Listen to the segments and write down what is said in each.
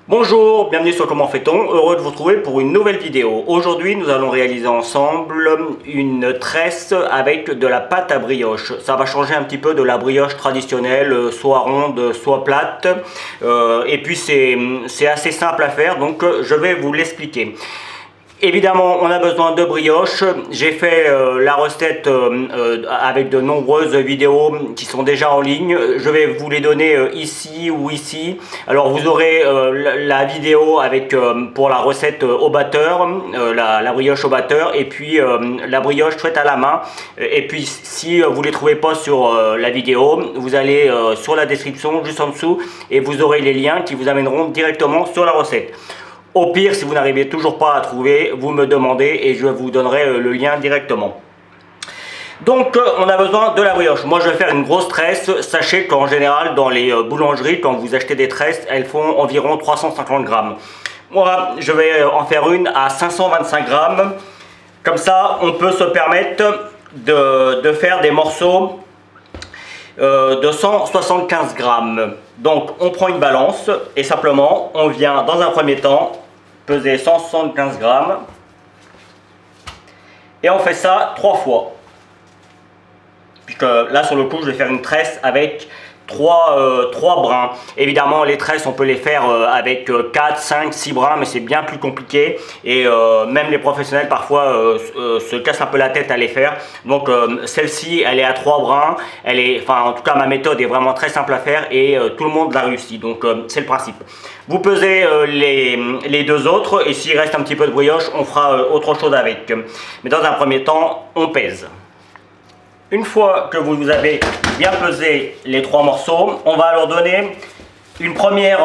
Bonjour, bienvenue sur Comment fait-on, heureux de vous retrouver pour une nouvelle vidéo. Aujourd'hui nous allons réaliser ensemble une tresse avec de la pâte à brioche. Ça va changer un petit peu de la brioche traditionnelle, soit ronde, soit plate. Et puis c'est assez simple à faire, donc je vais vous l'expliquer. Évidemment, on a besoin de brioche. J'ai fait la recette avec de nombreuses vidéos qui sont déjà en ligne. Je vais vous les donner ici ou ici. Alors vous aurez la vidéo avec pour la recette au batteur, la brioche au batteur, et puis la brioche faite à la main. Et puis si vous ne les trouvez pas sur la vidéo, vous allez sur la description juste en dessous et vous aurez les liens qui vous amèneront directement sur la recette. Au pire, si vous n'arrivez toujours pas à trouver, vous me demandez et je vous donnerai le lien directement. Donc on a besoin de la brioche. Moi je vais faire une grosse tresse. Sachez qu'en général dans les boulangeries, quand vous achetez des tresses, elles font environ 350 grammes. Moi je vais en faire une à 525 grammes. Comme ça on peut se permettre de faire des morceaux de 175 grammes. Donc on prend une balance et simplement on vient dans un premier temps peser 175 grammes et on fait ça 3 fois, puisque là sur le coup je vais faire une tresse avec 3 brins. Évidemment les tresses on peut les faire avec 4, 5, 6 brins, mais c'est bien plus compliqué et même les professionnels parfois se cassent un peu la tête à les faire. Donc celle-ci elle est à 3 brins, en tout cas ma méthode est vraiment très simple à faire et tout le monde l'a réussi, donc c'est le principe. Vous pesez les deux autres et s'il reste un petit peu de brioche on fera autre chose avec, mais dans un premier temps on pèse. Une fois que vous avez bien pesé les 3 morceaux, on va leur donner une première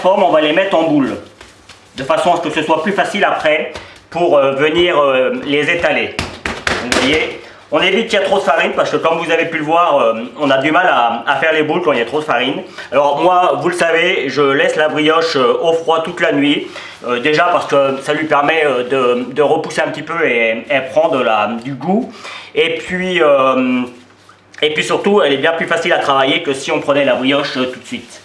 forme, on va les mettre en boule, de façon à ce que ce soit plus facile après pour venir les étaler. Vous voyez, on évite qu'il y ait trop de farine parce que comme vous avez pu le voir, on a du mal à faire les boules quand il y a trop de farine. Alors moi, vous le savez, je laisse la brioche au froid toute la nuit. Déjà parce que ça lui permet de repousser un petit peu et elle prend du goût. Et puis surtout, elle est bien plus facile à travailler que si on prenait la brioche tout de suite.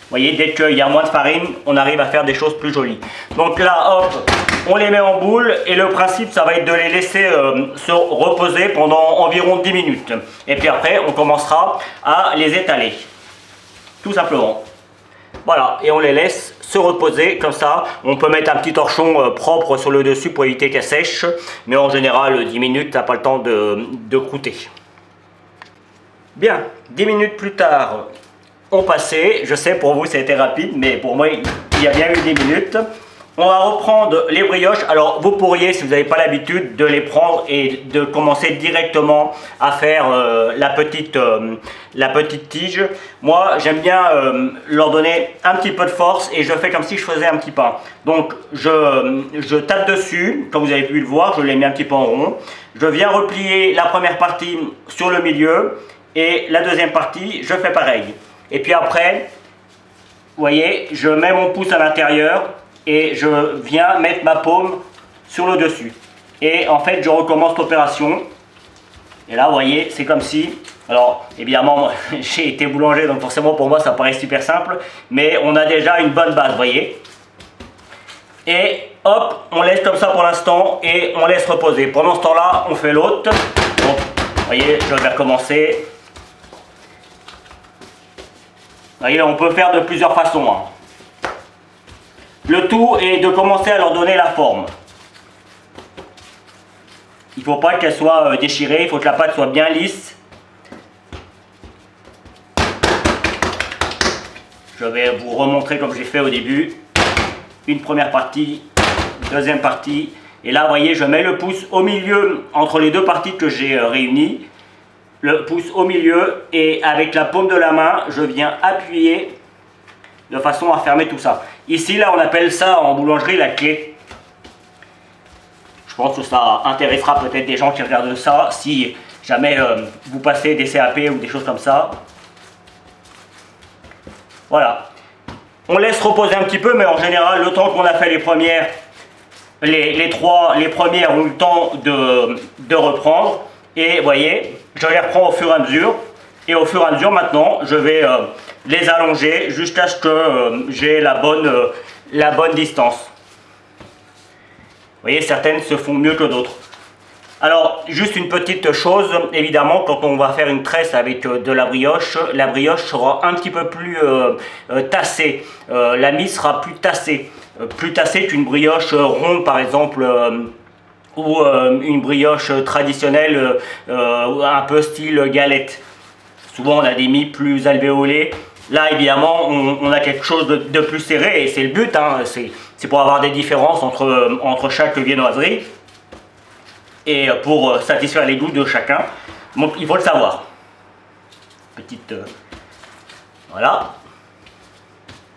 Vous voyez, dès qu'il y a moins de farine, on arrive à faire des choses plus jolies. Donc là, hop, on les met en boule et le principe, ça va être de les laisser se reposer pendant environ 10 minutes. Et puis après, on commencera à les étaler, tout simplement. Voilà, et on les laisse se reposer comme ça. On peut mettre un petit torchon propre sur le dessus pour éviter qu'elle sèche, mais en général, 10 minutes, t'as pas le temps de croûter. Bien, 10 minutes plus tard, on passait. Je sais, pour vous, ça a été rapide, mais pour moi, il y a bien eu 10 minutes. On va reprendre les brioches. Alors vous pourriez, si vous n'avez pas l'habitude, de les prendre et de commencer directement à faire la petite tige. Moi j'aime bien leur donner un petit peu de force et je fais comme si je faisais un petit pain. Donc je tape dessus, comme vous avez pu le voir, je les mets un petit peu en rond. Je viens replier la première partie sur le milieu et la deuxième partie je fais pareil. Et puis après, vous voyez, je mets mon pouce à l'intérieur et je viens mettre ma paume sur le dessus. Et en fait, je recommence l'opération. Et là, vous voyez, c'est comme si... Alors, évidemment, j'ai été boulanger, donc forcément pour moi, ça paraît super simple. Mais on a déjà une bonne base, vous voyez. Et hop, on laisse comme ça pour l'instant et on laisse reposer. Pendant ce temps-là, on fait l'autre. Donc, vous voyez, je vais recommencer. Vous voyez, on peut faire de plusieurs façons, hein. Le tout est de commencer à leur donner la forme. Il ne faut pas qu'elle soit déchirée, il faut que la pâte soit bien lisse. Je vais vous remontrer comme j'ai fait au début. Une première partie, deuxième partie. Et là, vous voyez, je mets le pouce au milieu entre les deux parties que j'ai réunies. Le pouce au milieu et avec la paume de la main, je viens appuyer de façon à fermer tout ça. Ici, là, on appelle ça en boulangerie la clé. Je pense que ça intéressera peut-être des gens qui regardent ça, si jamais vous passez des CAP ou des choses comme ça. Voilà. On laisse reposer un petit peu, mais en général, le temps qu'on a fait les premières, les premières ont eu le temps de reprendre. Et vous voyez, je les reprends au fur et à mesure. Et au fur et à mesure maintenant, je vais les allonger jusqu'à ce que j'ai la bonne distance. Vous voyez, certaines se font mieux que d'autres. Alors, juste une petite chose, évidemment, quand on va faire une tresse avec de la brioche sera un petit peu plus tassée. La mie sera plus tassée qu'une brioche ronde, par exemple, ou une brioche traditionnelle, un peu style galette. Souvent, on a des mie plus alvéolées. Là, évidemment, on a quelque chose de plus serré, et c'est le but, hein, c'est pour avoir des différences entre chaque viennoiserie. Et pour satisfaire les goûts de chacun, donc il faut le savoir. Petite... voilà.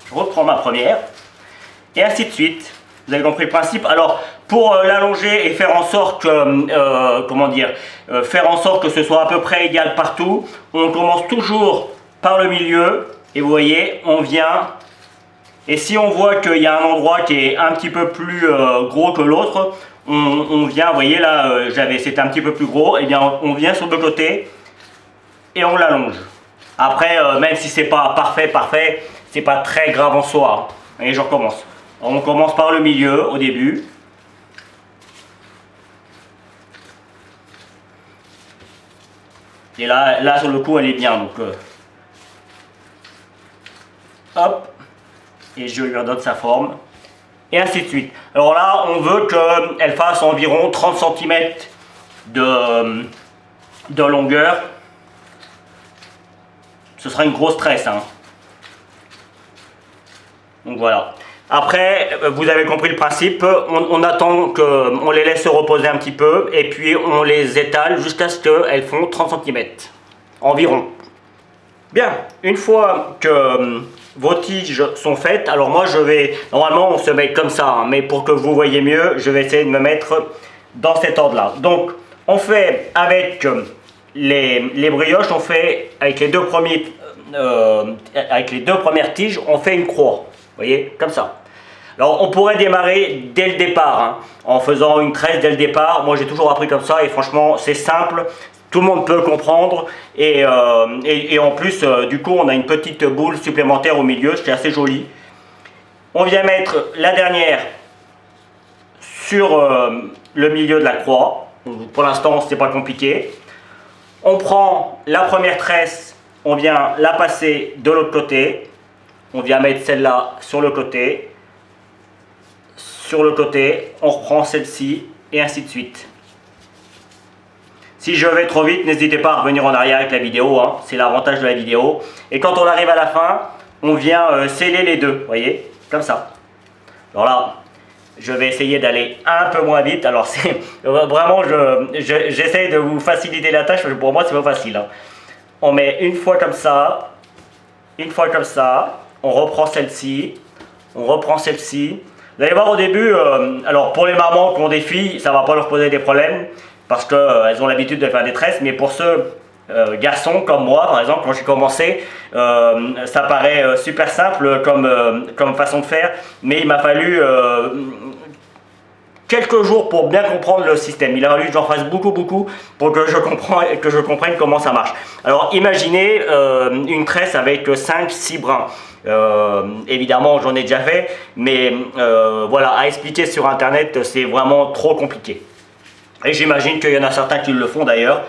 Je reprends ma première. Et ainsi de suite. Vous avez compris le principe. Alors, pour l'allonger et faire en sorte que... comment dire, faire en sorte que ce soit à peu près égal partout, on commence toujours par le milieu. Et vous voyez, on vient... Et si on voit qu'il y a un endroit qui est un petit peu plus gros que l'autre, on vient, vous voyez là, c'était un petit peu plus gros, et bien on vient sur le côté et on l'allonge. Après, même si c'est pas parfait, c'est pas très grave en soi. Et je recommence. On commence par le milieu au début. Et là sur le coup, elle est bien, donc hop, et je lui redonne sa forme. Et ainsi de suite. Alors là, on veut qu'elle fasse environ 30 cm de longueur. Ce sera une grosse tresse, hein. Donc voilà. Après, vous avez compris le principe. On attend qu'on les laisse se reposer un petit peu. Et puis on les étale jusqu'à ce qu'elles font 30 cm. Environ. Bien. Une fois que... vos tiges sont faites, alors moi je vais, normalement on se met comme ça, hein, mais pour que vous voyez mieux, je vais essayer de me mettre dans cet ordre là. Donc on fait avec les brioches, on fait avec les deux premières tiges, on fait une croix, vous voyez, comme ça. Alors on pourrait démarrer dès le départ, hein, en faisant une tresse dès le départ. Moi j'ai toujours appris comme ça et franchement c'est simple. Tout le monde peut comprendre et en plus du coup on a une petite boule supplémentaire au milieu, c'est assez joli. On vient mettre la dernière sur le milieu de la croix. Pour l'instant c'est pas compliqué. On prend la première tresse, on vient la passer de l'autre côté. On vient mettre celle-là sur le côté. Sur le côté, on reprend celle-ci et ainsi de suite. Si je vais trop vite, n'hésitez pas à revenir en arrière avec la vidéo, hein. C'est l'avantage de la vidéo. Et quand on arrive à la fin, on vient sceller les deux, vous voyez, comme ça. Alors là, je vais essayer d'aller un peu moins vite. Alors c'est vraiment, j'essaie de vous faciliter la tâche, parce que pour moi c'est pas facile, hein. On met une fois comme ça, on reprend celle-ci, on reprend celle-ci. Vous allez voir au début, alors pour les mamans qui ont des filles, ça va pas leur poser des problèmes, parce qu'elles ont l'habitude de faire des tresses, mais pour ceux garçons comme moi, par exemple, quand j'ai commencé, ça paraît super simple comme façon de faire, mais il m'a fallu quelques jours pour bien comprendre le système. Il a fallu que j'en fasse beaucoup pour que je comprenne comment ça marche. Alors imaginez une tresse avec 5-6 brins. Évidemment j'en ai déjà fait, mais voilà, à expliquer sur internet c'est vraiment trop compliqué. Et j'imagine qu'il y en a certains qui le font d'ailleurs.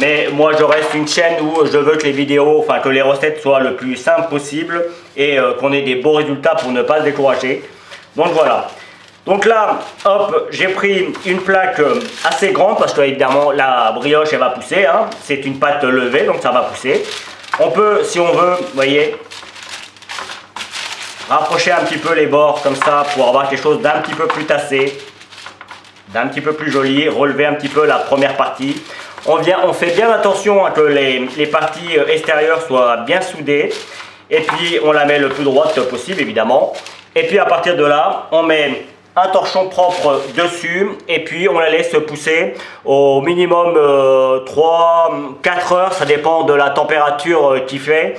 Mais moi je reste une chaîne où je veux que les vidéos, enfin que les recettes soient le plus simples possible et qu'on ait des beaux résultats pour ne pas se décourager. Donc voilà. Donc là, hop, j'ai pris une plaque assez grande parce que évidemment la brioche elle va pousser, hein. C'est une pâte levée donc ça va pousser. On peut, si on veut, vous voyez, rapprocher un petit peu les bords comme ça pour avoir quelque chose d'un petit peu plus tassé, d'un petit peu plus joli, relever un petit peu la première partie. On fait bien attention à que les parties extérieures soient bien soudées. Et puis on la met le plus droite possible évidemment. Et puis à partir de là, on met un torchon propre dessus et puis on la laisse pousser au minimum 3-4 heures, ça dépend de la température qu'il fait.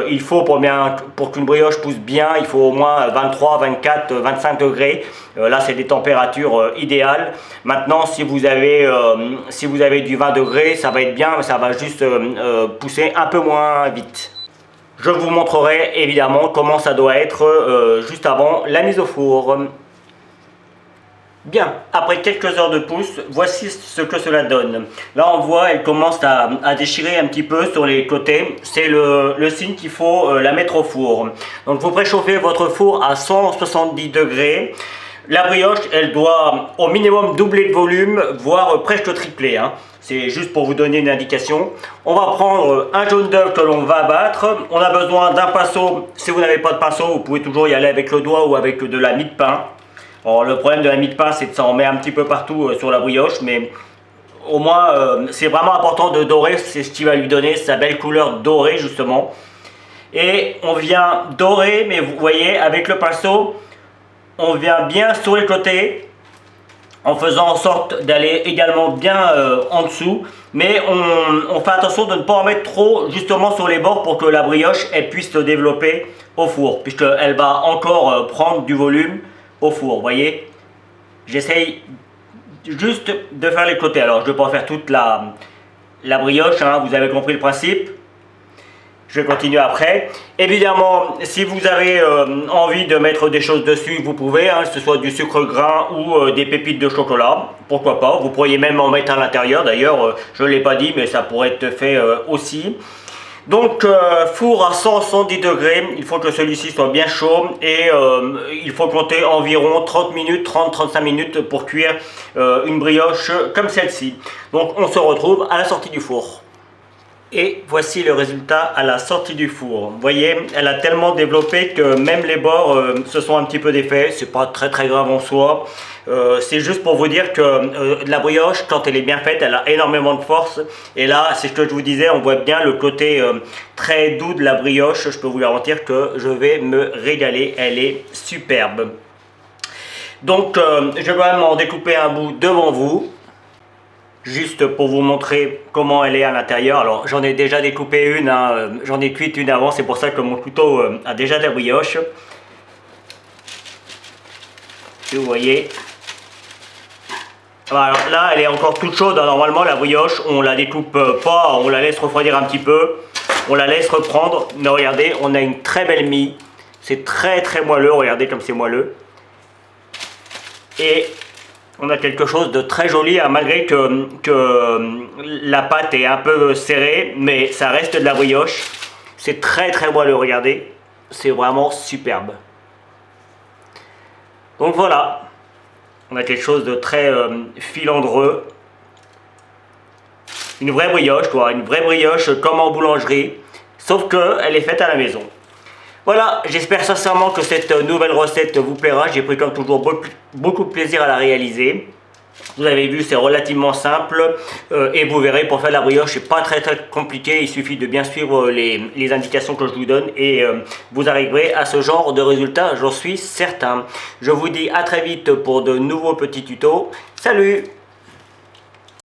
Il faut pour qu'une brioche pousse bien, il faut au moins 23, 24, 25 degrés. Là c'est des températures idéales. Maintenant si vous avez du 20 degrés, ça va être bien, mais ça va juste pousser un peu moins vite. Je vous montrerai évidemment comment ça doit être juste avant la mise au four. Bien, après quelques heures de pousse, voici ce que cela donne. Là on voit, elle commence à déchirer un petit peu sur les côtés. C'est le signe qu'il faut la mettre au four. Donc vous préchauffez votre four à 170 degrés. La brioche, elle doit au minimum doubler de volume, voire presque tripler. Hein. C'est juste pour vous donner une indication. On va prendre un jaune d'œuf que l'on va battre. On a besoin d'un pinceau. Si vous n'avez pas de pinceau, vous pouvez toujours y aller avec le doigt ou avec de la mie de pain. Alors, le problème de la mie de pain, c'est que ça en met un petit peu partout sur la brioche, mais au moins, c'est vraiment important de dorer, c'est ce qui va lui donner sa belle couleur dorée, justement. Et on vient dorer, mais vous voyez, avec le pinceau, on vient bien sur les côtés, en faisant en sorte d'aller également bien en dessous, mais on fait attention de ne pas en mettre trop, justement, sur les bords pour que la brioche, elle puisse se développer au four, puisqu'elle va encore prendre du volume au four, vous voyez. J'essaye juste de faire les côtés. Alors, je ne vais pas faire toute la brioche, hein, vous avez compris le principe. Je vais continuer après. Évidemment, si vous avez envie de mettre des choses dessus, vous pouvez, hein, que ce soit du sucre grain ou des pépites de chocolat. Pourquoi pas. Vous pourriez même en mettre à l'intérieur. D'ailleurs, je ne l'ai pas dit, mais ça pourrait être fait aussi. Donc four à 170 degrés, il faut que celui-ci soit bien chaud et il faut compter environ 30 minutes, 30-35 minutes pour cuire une brioche comme celle-ci. Donc on se retrouve à la sortie du four. Et voici le résultat à la sortie du four. Vous voyez, elle a tellement développé que même les bords se sont un petit peu défaits. C'est pas très grave en soi. C'est juste pour vous dire que la brioche, quand elle est bien faite, elle a énormément de force. Et là, c'est ce que je vous disais, on voit bien le côté très doux de la brioche. Je peux vous garantir que je vais me régaler. Elle est superbe. Donc, je vais quand même en découper un bout devant vous. Juste pour vous montrer comment elle est à l'intérieur. Alors j'en ai déjà découpé une, hein, j'en ai cuite une avant, c'est pour ça que mon couteau a déjà de la brioche. Et vous voyez. Alors là elle est encore toute chaude, hein. Normalement la brioche on la découpe pas, on la laisse refroidir un petit peu. On la laisse reprendre, mais regardez, on a une très belle mie. C'est très moelleux, regardez comme c'est moelleux. Et on a quelque chose de très joli, hein, malgré que la pâte est un peu serrée, mais ça reste de la brioche. C'est très moelleux, regardez. C'est vraiment superbe. Donc voilà, on a quelque chose de très filandreux. Une vraie brioche, quoi. Une vraie brioche comme en boulangerie, sauf qu'elle est faite à la maison. Voilà, j'espère sincèrement que cette nouvelle recette vous plaira. J'ai pris comme toujours beaucoup de plaisir à la réaliser. Vous avez vu, c'est relativement simple et vous verrez, pour faire la brioche, c'est pas très compliqué. Il suffit de bien suivre les indications que je vous donne et vous arriverez à ce genre de résultat, j'en suis certain. Je vous dis à très vite pour de nouveaux petits tutos. Salut!